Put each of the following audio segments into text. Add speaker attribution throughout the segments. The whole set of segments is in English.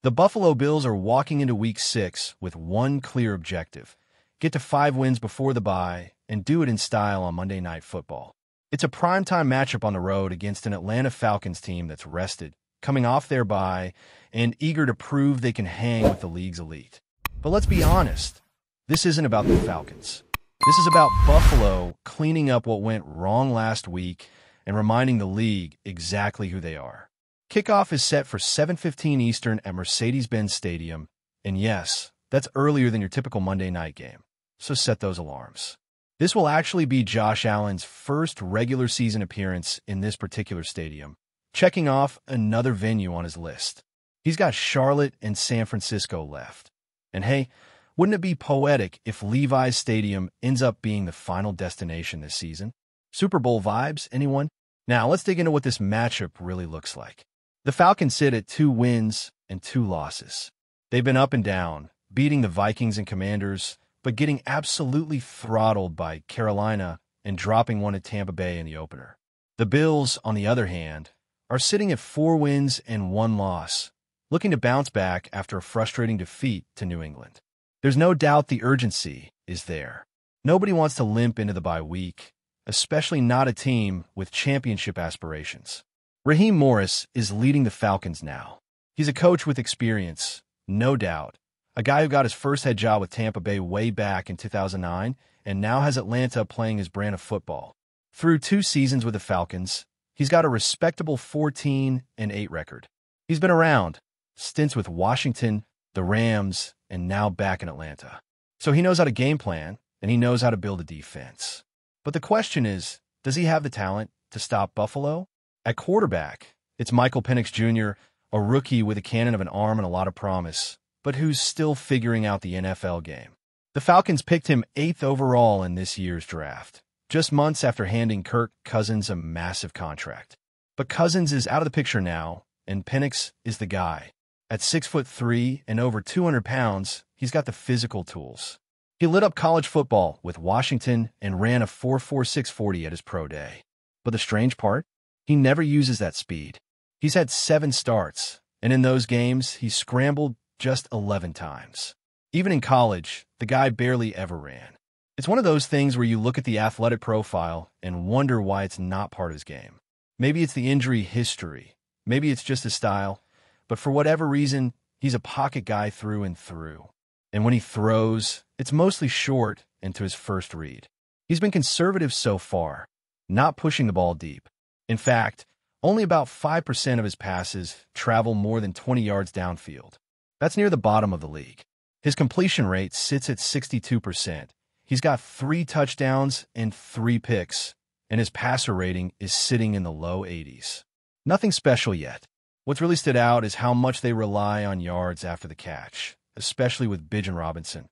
Speaker 1: The Buffalo Bills are walking into Week 6 with one clear objective: get to 5 wins before the bye and do it in style on Monday Night Football. It's a primetime matchup on the road against an Atlanta Falcons team that's rested, coming off their bye, and eager to prove they can hang with the league's elite. But let's be honest, this isn't about the Falcons. This is about Buffalo cleaning up what went wrong last week and reminding the league exactly who they are. Kickoff is set for 7:15 Eastern at Mercedes-Benz Stadium, and yes, that's earlier than your typical Monday night game, so set those alarms. This will actually be Josh Allen's first regular season appearance in this particular stadium, checking off another venue on his list. He's got Charlotte and San Francisco left. And hey, wouldn't it be poetic if Levi's Stadium ends up being the final destination this season? Super Bowl vibes, anyone? Now, let's dig into what this matchup really looks like. The Falcons sit at 2 wins and 2 losses. They've been up and down, beating the Vikings and Commanders, but getting absolutely throttled by Carolina and dropping one at Tampa Bay in the opener. The Bills, on the other hand, are sitting at 4 wins and 1 loss, looking to bounce back after a frustrating defeat to New England. There's no doubt the urgency is there. Nobody wants to limp into the bye week, especially not a team with championship aspirations. Raheem Morris is leading the Falcons now. He's a coach with experience, no doubt, a guy who got his first head job with Tampa Bay way back in 2009 and now has Atlanta playing his brand of football. Through 2 seasons with the Falcons, he's got a respectable 14-8 record. He's been around, stints with Washington, the Rams, and now back in Atlanta. So he knows how to game plan, and he knows how to build a defense. But the question is, does he have the talent to stop Buffalo? At quarterback, it's Michael Penix Jr., a rookie with a cannon of an arm and a lot of promise, but who's still figuring out the NFL game. The Falcons picked him 8th overall in this year's draft, just months after handing Kirk Cousins a massive contract. But Cousins is out of the picture now, and Penix is the guy. At 6'3" and over 200 pounds, he's got the physical tools. He lit up college football with Washington and ran a 4.46 40 at his pro day. But the strange part? He never uses that speed. He's had 7 starts, and in those games, he scrambled just 11 times. Even in college, the guy barely ever ran. It's one of those things where you look at the athletic profile and wonder why it's not part of his game. Maybe it's the injury history. Maybe it's just his style. But for whatever reason, he's a pocket guy through and through. And when he throws, it's mostly short and to his first read. He's been conservative so far, not pushing the ball deep. In fact, only about 5% of his passes travel more than 20 yards downfield. That's near the bottom of the league. His completion rate sits at 62%. He's got 3 touchdowns and 3 picks, and his passer rating is sitting in the low 80s. Nothing special yet. What's really stood out is how much they rely on yards after the catch, especially with Bijan Robinson,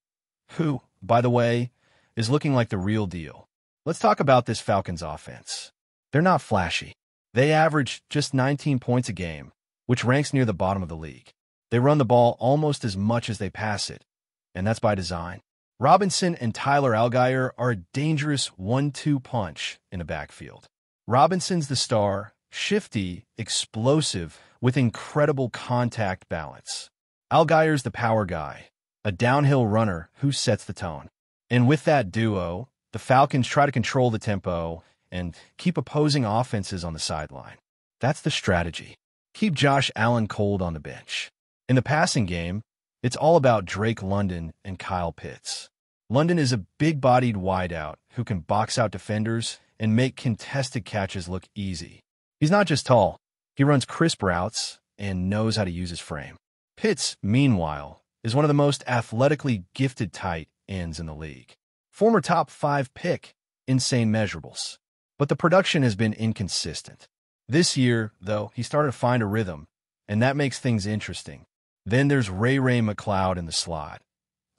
Speaker 1: who, by the way, is looking like the real deal. Let's talk about this Falcons offense. They're not flashy. They average just 19 points a game, which ranks near the bottom of the league. They run the ball almost as much as they pass it, and that's by design. Robinson and Tyler Allgeier are a dangerous 1-2 punch in the backfield. Robinson's the star, shifty, explosive, with incredible contact balance. Allgeier's the power guy, a downhill runner who sets the tone. And with that duo, the Falcons try to control the tempo and keep opposing offenses on the sideline. That's the strategy. Keep Josh Allen cold on the bench. In the passing game, it's all about Drake London and Kyle Pitts. London is a big-bodied wideout who can box out defenders and make contested catches look easy. He's not just tall. He runs crisp routes and knows how to use his frame. Pitts, meanwhile, is one of the most athletically gifted tight ends in the league. Former top 5 pick, insane measurables. But the production has been inconsistent. This year, though, he started to find a rhythm, and that makes things interesting. Then there's Ray McCloud in the slot,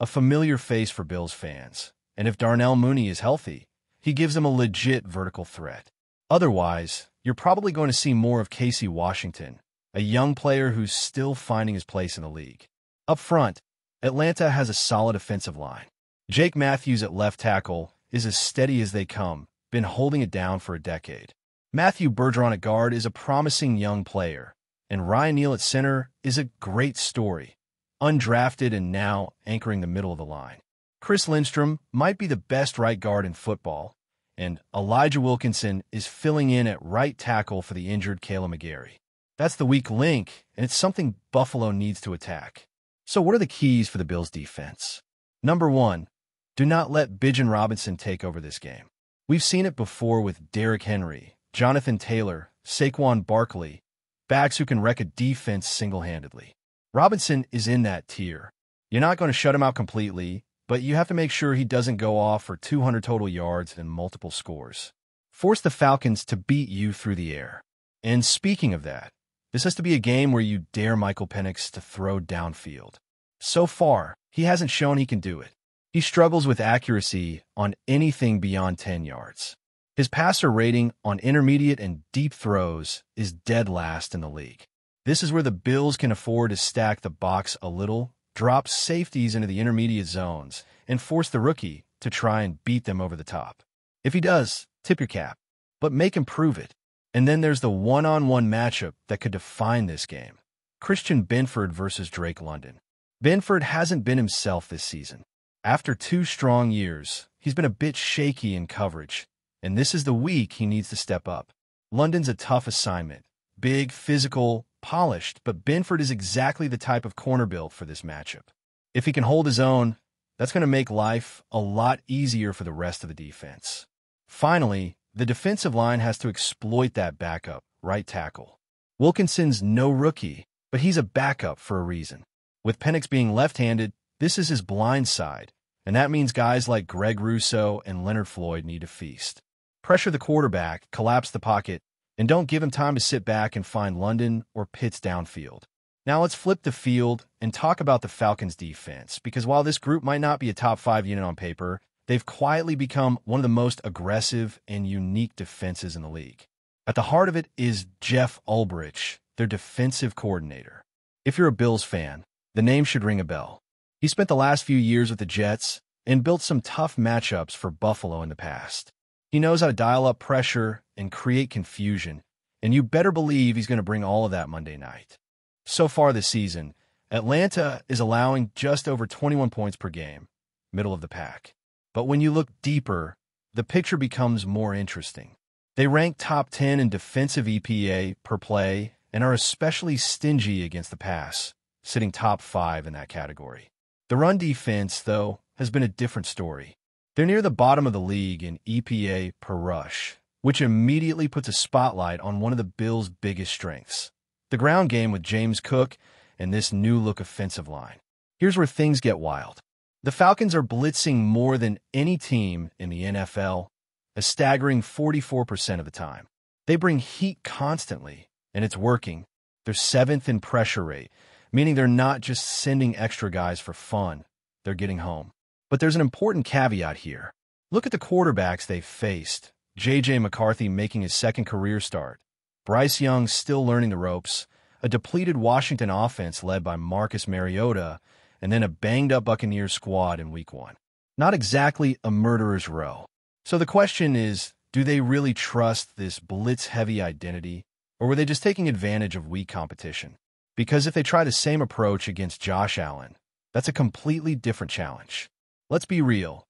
Speaker 1: a familiar face for Bills fans. And if Darnell Mooney is healthy, he gives them a legit vertical threat. Otherwise, you're probably going to see more of Casey Washington, a young player who's still finding his place in the league. Up front, Atlanta has a solid offensive line. Jake Matthews at left tackle is as steady as they come, been holding it down for a decade. Matthew Bergeron at guard is a promising young player, And Ryan Neal at center is a great story. Undrafted and now anchoring the middle of the line. Chris Lindstrom might be the best right guard in football, and Elijah Wilkinson is filling in at right tackle for the injured Kayla McGarry. That's the weak link, and it's something Buffalo needs to attack. So what are the keys for the Bills' defense? Number 1, do not let Bijan Robinson take over this game. We've seen it before with Derrick Henry, Jonathan Taylor, Saquon Barkley, backs who can wreck a defense single-handedly. Robinson is in that tier. You're not going to shut him out completely, but you have to make sure he doesn't go off for 200 total yards and multiple scores. Force the Falcons to beat you through the air. And speaking of that, this has to be a game where you dare Michael Penix to throw downfield. So far, he hasn't shown he can do it. He struggles with accuracy on anything beyond 10 yards. His passer rating on intermediate and deep throws is dead last in the league. This is where the Bills can afford to stack the box a little, drop safeties into the intermediate zones, and force the rookie to try and beat them over the top. If he does, tip your cap, but make him prove it. And then there's the one-on-one matchup that could define this game. Christian Benford versus Drake London. Benford hasn't been himself this season. After 2 strong years, he's been a bit shaky in coverage, and this is the week he needs to step up. London's a tough assignment. Big, physical, polished, but Benford is exactly the type of corner built for this matchup. If he can hold his own, that's going to make life a lot easier for the rest of the defense. Finally, the defensive line has to exploit that backup, right tackle. Wilkinson's no rookie, but he's a backup for a reason. With Penix being left-handed, this is his blind side, and that means guys like Greg Rousseau and Leonard Floyd need to feast. Pressure the quarterback, collapse the pocket, and don't give him time to sit back and find London or Pitts downfield. Now let's flip the field and talk about the Falcons' defense, because while this group might not be a top 5 unit on paper, they've quietly become one of the most aggressive and unique defenses in the league. At the heart of it is Jeff Ulbrich, their defensive coordinator. If you're a Bills fan, the name should ring a bell. He spent the last few years with the Jets and built some tough matchups for Buffalo in the past. He knows how to dial up pressure and create confusion, and you better believe he's going to bring all of that Monday night. So far this season, Atlanta is allowing just over 21 points per game, middle of the pack. But when you look deeper, the picture becomes more interesting. They rank top 10 in defensive EPA per play and are especially stingy against the pass, sitting top 5 in that category. The run defense, though, has been a different story. They're near the bottom of the league in EPA per rush, which immediately puts a spotlight on one of the Bills' biggest strengths, the ground game with James Cook and this new-look offensive line. Here's where things get wild. The Falcons are blitzing more than any team in the NFL, a staggering 44% of the time. They bring heat constantly, and it's working. They're 7th in pressure rate, meaning they're not just sending extra guys for fun, they're getting home. But there's an important caveat here. Look at the quarterbacks they've faced. J.J. McCarthy making his second career start. Bryce Young still learning the ropes. A depleted Washington offense led by Marcus Mariota, and then a banged-up Buccaneers squad in Week 1. Not exactly a murderer's row. So the question is, do they really trust this blitz-heavy identity, or were they just taking advantage of weak competition? Because if they try the same approach against Josh Allen, that's a completely different challenge. Let's be real.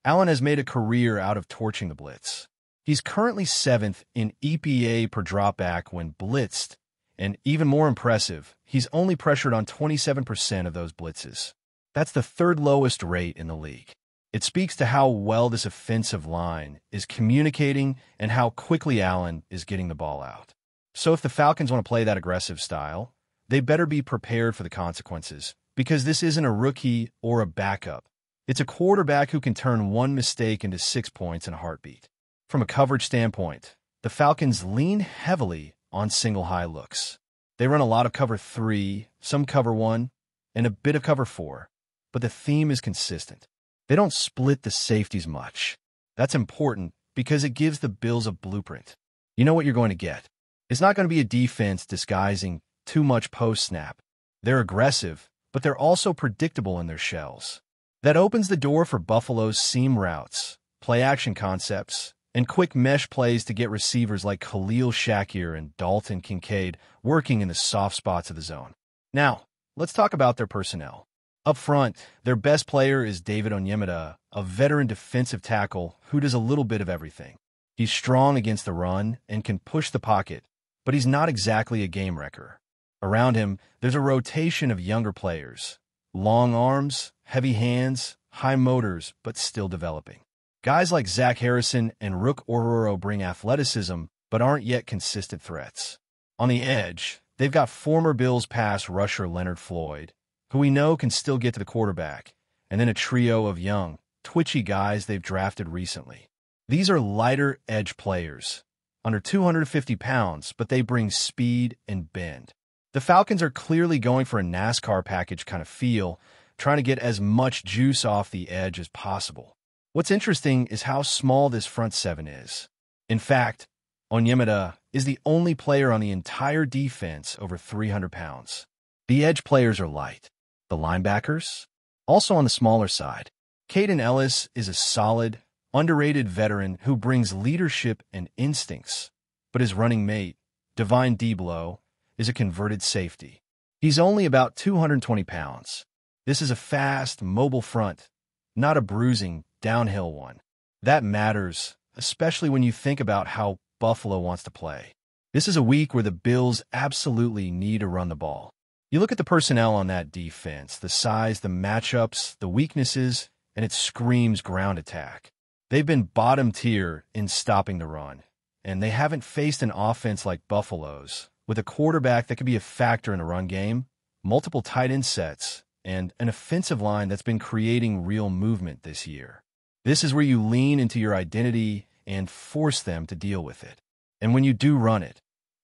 Speaker 1: Allen has made a career out of torching the blitz. He's currently 7th in EPA per dropback when blitzed, and even more impressive, he's only pressured on 27% of those blitzes. That's the 3rd lowest rate in the league. It speaks to how well this offensive line is communicating and how quickly Allen is getting the ball out. So if the Falcons want to play that aggressive style, they better be prepared for the consequences, because this isn't a rookie or a backup. It's a quarterback who can turn one mistake into 6 points in a heartbeat. From a coverage standpoint, the Falcons lean heavily on single high looks. They run a lot of cover 3, some cover 1, and a bit of cover 4, but the theme is consistent. They don't split the safeties much. That's important because it gives the Bills a blueprint. You know what you're going to get. It's not going to be a defense disguising too much post-snap. They're aggressive, but they're also predictable in their shells. That opens the door for Buffalo's seam routes, play-action concepts, and quick mesh plays to get receivers like Khalil Shakir and Dalton Kincaid working in the soft spots of the zone. Now, let's talk about their personnel. Up front, their best player is David Onyemata, a veteran defensive tackle who does a little bit of everything. He's strong against the run and can push the pocket, but he's not exactly a game wrecker. Around him, there's a rotation of younger players. Long arms, heavy hands, high motors, but still developing. Guys like Zach Harrison and Rook Ororo bring athleticism, but aren't yet consistent threats. On the edge, they've got former Bills pass rusher Leonard Floyd, who we know can still get to the quarterback, and then a trio of young, twitchy guys they've drafted recently. These are lighter edge players, under 250 pounds, but they bring speed and bend. The Falcons are clearly going for a NASCAR package kind of feel, trying to get as much juice off the edge as possible. What's interesting is how small this front seven is. In fact, Onyemata is the only player on the entire defense over 300 pounds. The edge players are light. The linebackers? Also on the smaller side. Caden Ellis is a solid, underrated veteran who brings leadership and instincts, but his running mate, Divine Deeblow, is a converted safety. He's only about 220 pounds. This is a fast, mobile front, not a bruising, downhill one. That matters, especially when you think about how Buffalo wants to play. This is a week where the Bills absolutely need to run the ball. You look at the personnel on that defense, the size, the matchups, the weaknesses, and it screams ground attack. They've been bottom tier in stopping the run, and they haven't faced an offense like Buffalo's, with a quarterback that could be a factor in a run game, multiple tight end sets, and an offensive line that's been creating real movement this year. This is where you lean into your identity and force them to deal with it. And when you do run it,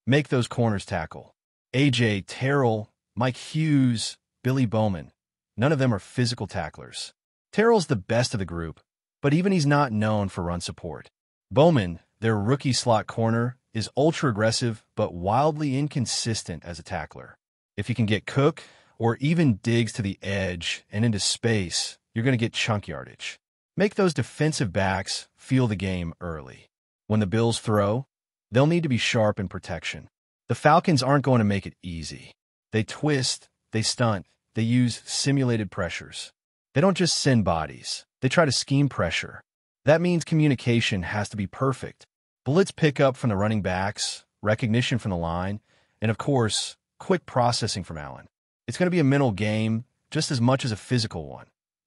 Speaker 1: make those corners tackle. A.J. Terrell, Mike Hughes, Billy Bowman, none of them are physical tacklers. Terrell's the best of the group, but even he's not known for run support. Bowman, their rookie slot corner, is ultra-aggressive but wildly inconsistent as a tackler. If you can get Cook or even Diggs to the edge and into space, you're going to get chunk yardage. Make those defensive backs feel the game early. When the Bills throw, they'll need to be sharp in protection. The Falcons aren't going to make it easy. They twist, they stunt, they use simulated pressures. They don't just send bodies. They try to scheme pressure. That means communication has to be perfect. Blitz pickup from the running backs, recognition from the line, and of course, quick processing from Allen. It's going to be a mental game just as much as a physical one,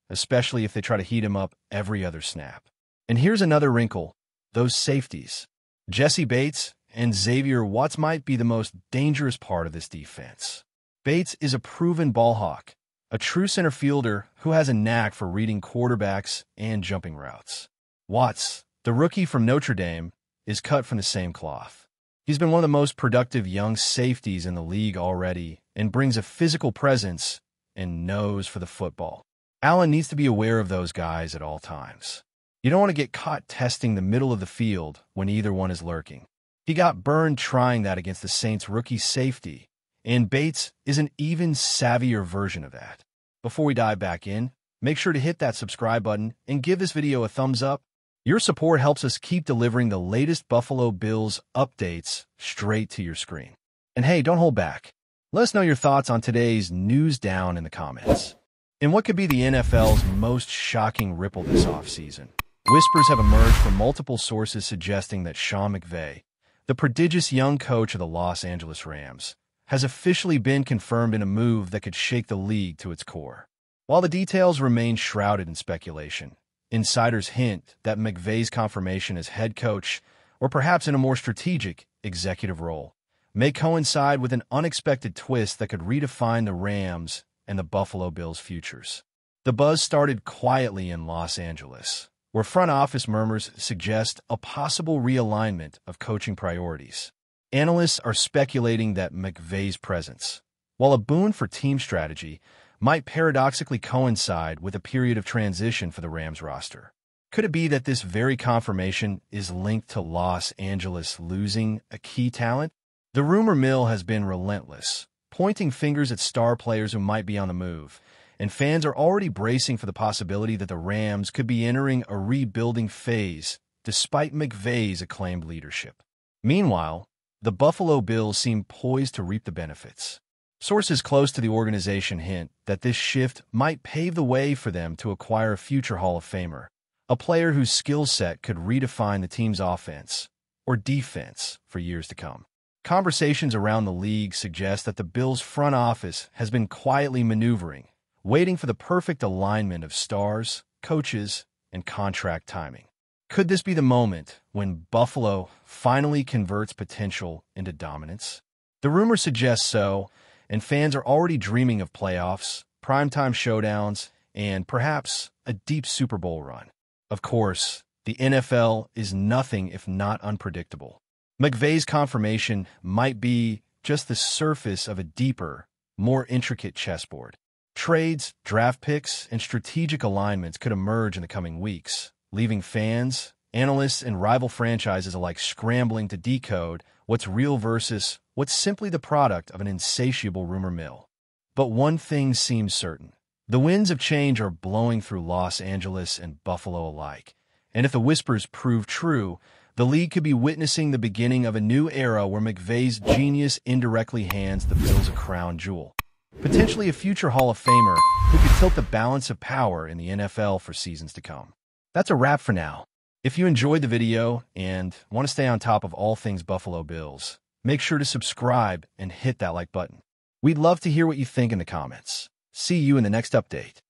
Speaker 1: especially if they try to heat him up every other snap. And here's another wrinkle, those safeties. Jesse Bates and Xavier Watts might be the most dangerous part of this defense. Bates is a proven ball hawk, a true center fielder who has a knack for reading quarterbacks and jumping routes. Watts, the rookie from Notre Dame, is cut from the same cloth. He's been one of the most productive young safeties in the league already and brings a physical presence and nose for the football. Allen needs to be aware of those guys at all times. You don't want to get caught testing the middle of the field when either one is lurking. He got burned trying that against the Saints' rookie safety, and Bates is an even savvier version of that. Before we dive back in, make sure to hit that subscribe button and give this video a thumbs up. Your support helps us keep delivering the latest Buffalo Bills updates straight to your screen. And hey, don't hold back. Let us know your thoughts on today's news down in the comments. In what could be the NFL's most shocking ripple this offseason, whispers have emerged from multiple sources suggesting that Sean McVAY, the prodigious young coach of the Los Angeles Rams, has officially been confirmed in a move that could shake the league to its core. While the details remain shrouded in speculation, insiders hint that McVay's confirmation as head coach, or perhaps in a more strategic executive role, may coincide with an unexpected twist that could redefine the Rams and the Buffalo Bills' futures. The buzz started quietly in Los Angeles, where front office murmurs suggest a possible realignment of coaching priorities. Analysts are speculating that McVay's presence, while a boon for team strategy, might paradoxically coincide with a period of transition for the Rams roster. Could it be that this very confirmation is linked to Los Angeles losing a key talent? The rumor mill has been relentless, pointing fingers at star players who might be on the move, and fans are already bracing for the possibility that the Rams could be entering a rebuilding phase despite McVay's acclaimed leadership. Meanwhile, the Buffalo Bills seem poised to reap the benefits. Sources close to the organization hint that this shift might pave the way for them to acquire a future Hall of Famer, a player whose skill set could redefine the team's offense or defense for years to come. Conversations around the league suggest that the Bills' front office has been quietly maneuvering, waiting for the perfect alignment of stars, coaches, and contract timing. Could this be the moment when Buffalo finally converts potential into dominance? The rumor suggests so, and fans are already dreaming of playoffs, primetime showdowns, and perhaps a deep Super Bowl run. Of course, the NFL is nothing if not unpredictable. McVay's confirmation might be just the surface of a deeper, more intricate chessboard. Trades, draft picks, and strategic alignments could emerge in the coming weeks, leaving fans, analysts, and rival franchises alike scrambling to decode what's real versus what's simply the product of an insatiable rumor mill. But one thing seems certain. The winds of change are blowing through Los Angeles and Buffalo alike. And if the whispers prove true, the league could be witnessing the beginning of a new era where McVay's genius indirectly hands the Bills a crown jewel. Potentially a future Hall of Famer who could tilt the balance of power in the NFL for seasons to come. That's a wrap for now. If you enjoyed the video and want to stay on top of all things Buffalo Bills, make sure to subscribe and hit that like button. We'd love to hear what you think in the comments. See you in the next update.